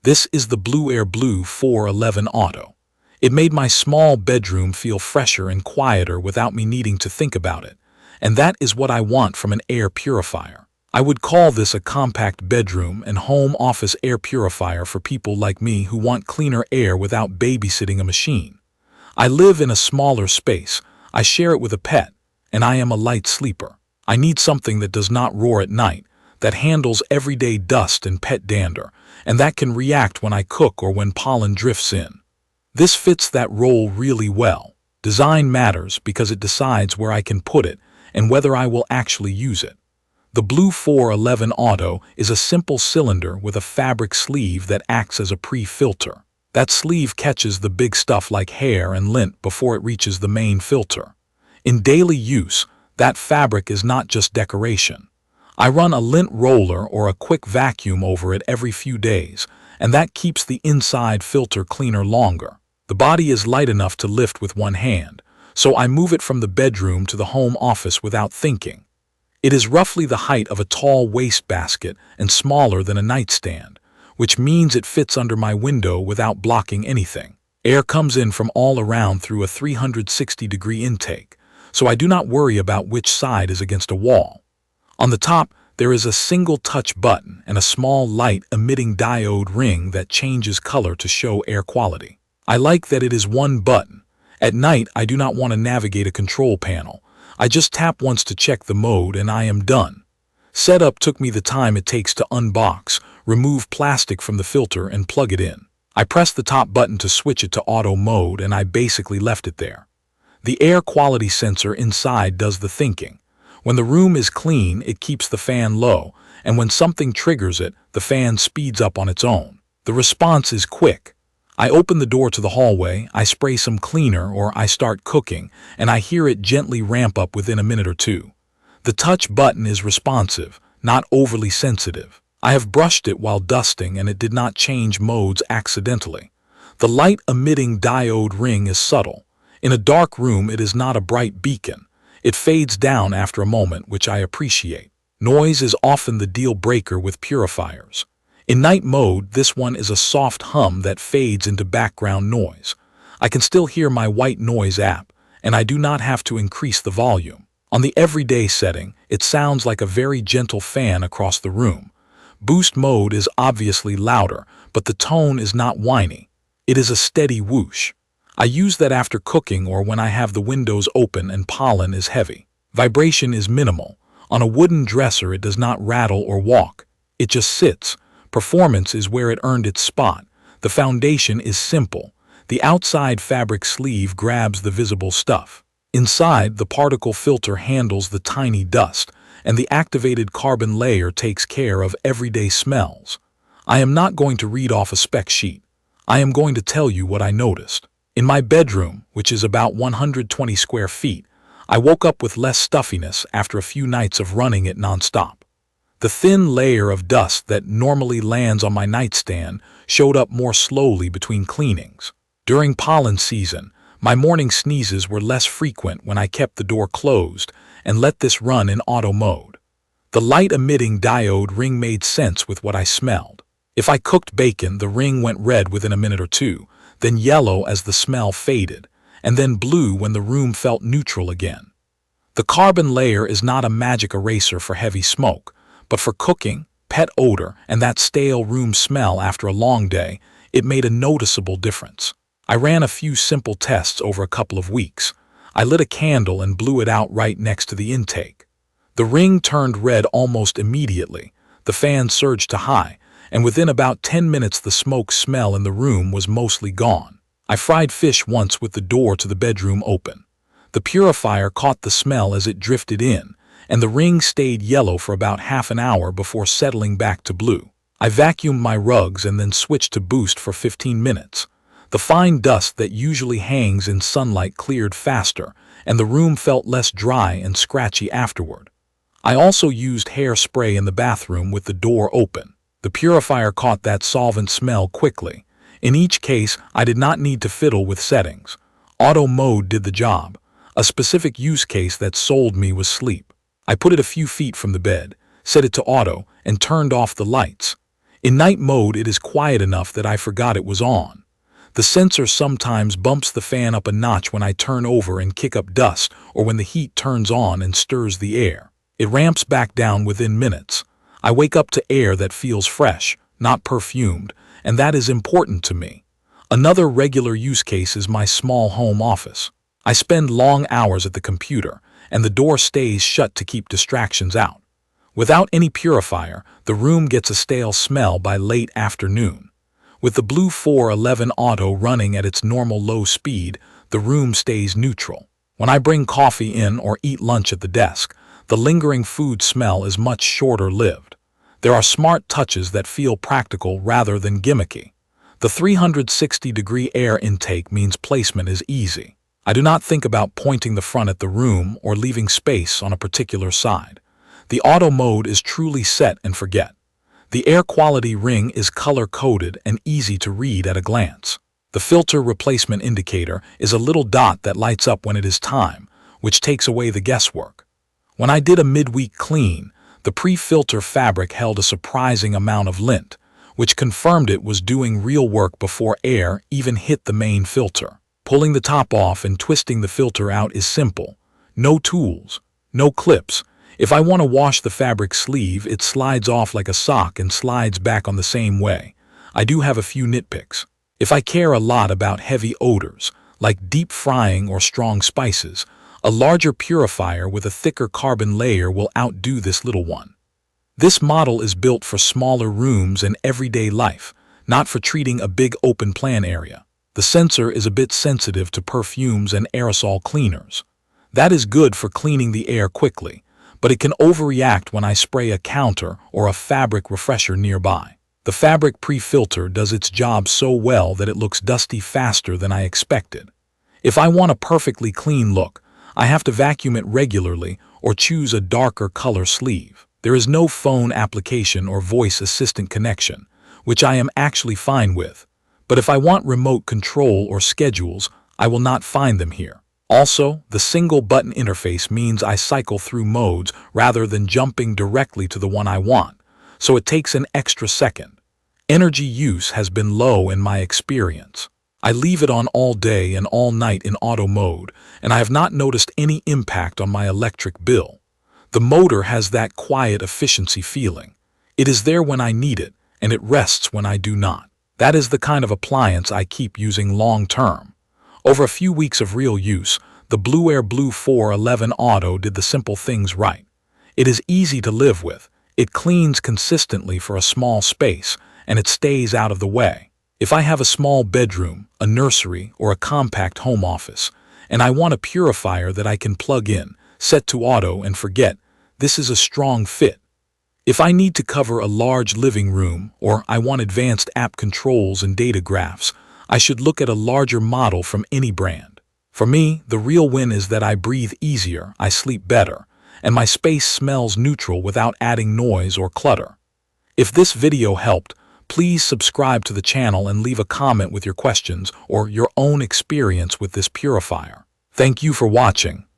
This is the BLUEAIR Blue 411 Auto. It made my small bedroom feel fresher and quieter without me needing to think about it. And that is what I want from an air purifier. I would call this a compact bedroom and home office air purifier for people like me who want cleaner air without babysitting a machine. I live in a smaller space, I share it with a pet, and I am a light sleeper. I need something that does not roar at night, that handles everyday dust and pet dander, and that can react when I cook or when pollen drifts in. This fits that role really well. Design matters because it decides where I can put it and whether I will actually use it. The Blue 411 Auto is a simple cylinder with a fabric sleeve that acts as a pre-filter. That sleeve catches the big stuff like hair and lint before it reaches the main filter. In daily use, that fabric is not just decoration. I run a lint roller or a quick vacuum over it every few days, and that keeps the inside filter cleaner longer. The body is light enough to lift with one hand, so I move it from the bedroom to the home office without thinking. It is roughly the height of a tall wastebasket and smaller than a nightstand, which means it fits under my window without blocking anything. Air comes in from all around through a 360-degree intake, so I do not worry about which side is against a wall. On the top, there is a single touch button and a small light-emitting diode ring that changes color to show air quality. I like that it is one button. At night, I do not want to navigate a control panel. I just tap once to check the mode and I am done. Setup took me the time it takes to unbox, remove plastic from the filter and plug it in. I pressed the top button to switch it to auto mode and I basically left it there. The air quality sensor inside does the thinking. When the room is clean, it keeps the fan low, and when something triggers it, the fan speeds up on its own. The response is quick. I open the door to the hallway, I spray some cleaner or I start cooking, and I hear it gently ramp up within a minute or two. The touch button is responsive, not overly sensitive. I have brushed it while dusting and it did not change modes accidentally. The light-emitting diode ring is subtle. In a dark room, it is not a bright beacon. It fades down after a moment, which I appreciate. Noise is often the deal breaker with purifiers. In night mode, this one is a soft hum that fades into background noise. I can still hear my white noise app, and I do not have to increase the volume. On the everyday setting, it sounds like a very gentle fan across the room. Boost mode is obviously louder, but the tone is not whiny. It is a steady whoosh. I use that after cooking or when I have the windows open and pollen is heavy. Vibration is minimal. On a wooden dresser, it does not rattle or walk. It just sits. Performance is where it earned its spot. The foundation is simple. The outside fabric sleeve grabs the visible stuff. Inside, the particle filter handles the tiny dust, and the activated carbon layer takes care of everyday smells. I am not going to read off a spec sheet. I am going to tell you what I noticed. In my bedroom, which is about 120 square feet, I woke up with less stuffiness after a few nights of running it nonstop. The thin layer of dust that normally lands on my nightstand showed up more slowly between cleanings. During pollen season, my morning sneezes were less frequent when I kept the door closed and let this run in auto mode. The light-emitting diode ring made sense with what I smelled. If I cooked bacon, the ring went red within a minute or two, then yellow as the smell faded, and then blue when the room felt neutral again. The carbon layer is not a magic eraser for heavy smoke, but for cooking, pet odor, and that stale room smell after a long day, it made a noticeable difference. I ran a few simple tests over a couple of weeks. I lit a candle and blew it out right next to the intake. The ring turned red almost immediately. The fan surged to high, and within about 10 minutes the smoke smell in the room was mostly gone. I fried fish once with the door to the bedroom open. The purifier caught the smell as it drifted in, and the ring stayed yellow for about half an hour before settling back to blue. I vacuumed my rugs and then switched to Boost for 15 minutes. The fine dust that usually hangs in sunlight cleared faster, and the room felt less dry and scratchy afterward. I also used hairspray in the bathroom with the door open. The purifier caught that solvent smell quickly. In each case, I did not need to fiddle with settings. Auto mode did the job. A specific use case that sold me was sleep. I put it a few feet from the bed, set it to auto, and turned off the lights. In night mode, it is quiet enough that I forgot it was on. The sensor sometimes bumps the fan up a notch when I turn over and kick up dust, or when the heat turns on and stirs the air. It ramps back down within minutes. I wake up to air that feels fresh, not perfumed, and that is important to me. Another regular use case is my small home office. I spend long hours at the computer, and the door stays shut to keep distractions out. Without any purifier, the room gets a stale smell by late afternoon. With the Blue 411 Auto running at its normal low speed, the room stays neutral. When I bring coffee in or eat lunch at the desk, the lingering food smell is much shorter-lived. There are smart touches that feel practical rather than gimmicky. The 360-degree air intake means placement is easy. I do not think about pointing the front at the room or leaving space on a particular side. The auto mode is truly set and forget. The air quality ring is color-coded and easy to read at a glance. The filter replacement indicator is a little dot that lights up when it is time, which takes away the guesswork. When I did a midweek clean, the pre-filter fabric held a surprising amount of lint, which confirmed it was doing real work before air even hit the main filter. Pulling the top off and twisting the filter out is simple. No tools, no clips. If I want to wash the fabric sleeve, it slides off like a sock and slides back on the same way. I do have a few nitpicks. If I care a lot about heavy odors, like deep frying or strong spices, a larger purifier with a thicker carbon layer will outdo this little one. This model is built for smaller rooms and everyday life, not for treating a big open plan area. The sensor is a bit sensitive to perfumes and aerosol cleaners. That is good for cleaning the air quickly, but it can overreact when I spray a counter or a fabric refresher nearby. The fabric pre-filter does its job so well that it looks dusty faster than I expected. If I want a perfectly clean look, I have to vacuum it regularly or choose a darker color sleeve. There is no phone application or voice assistant connection, which I am actually fine with. But if I want remote control or schedules, I will not find them here. Also, the single button interface means I cycle through modes rather than jumping directly to the one I want, so it takes an extra second. Energy use has been low in my experience. I leave it on all day and all night in auto mode, and I have not noticed any impact on my electric bill. The motor has that quiet efficiency feeling. It is there when I need it, and it rests when I do not. That is the kind of appliance I keep using long term. Over a few weeks of real use, the BLUEAIR Blue 411 Auto did the simple things right. It is easy to live with, it cleans consistently for a small space, and it stays out of the way. If I have a small bedroom, a nursery, or a compact home office, and I want a purifier that I can plug in, set to auto, and forget, this is a strong fit. If I need to cover a large living room, or I want advanced app controls and data graphs, I should look at a larger model from any brand. For me, the real win is that I breathe easier, I sleep better, and my space smells neutral without adding noise or clutter. If this video helped, please subscribe to the channel and leave a comment with your questions or your own experience with this purifier. Thank you for watching.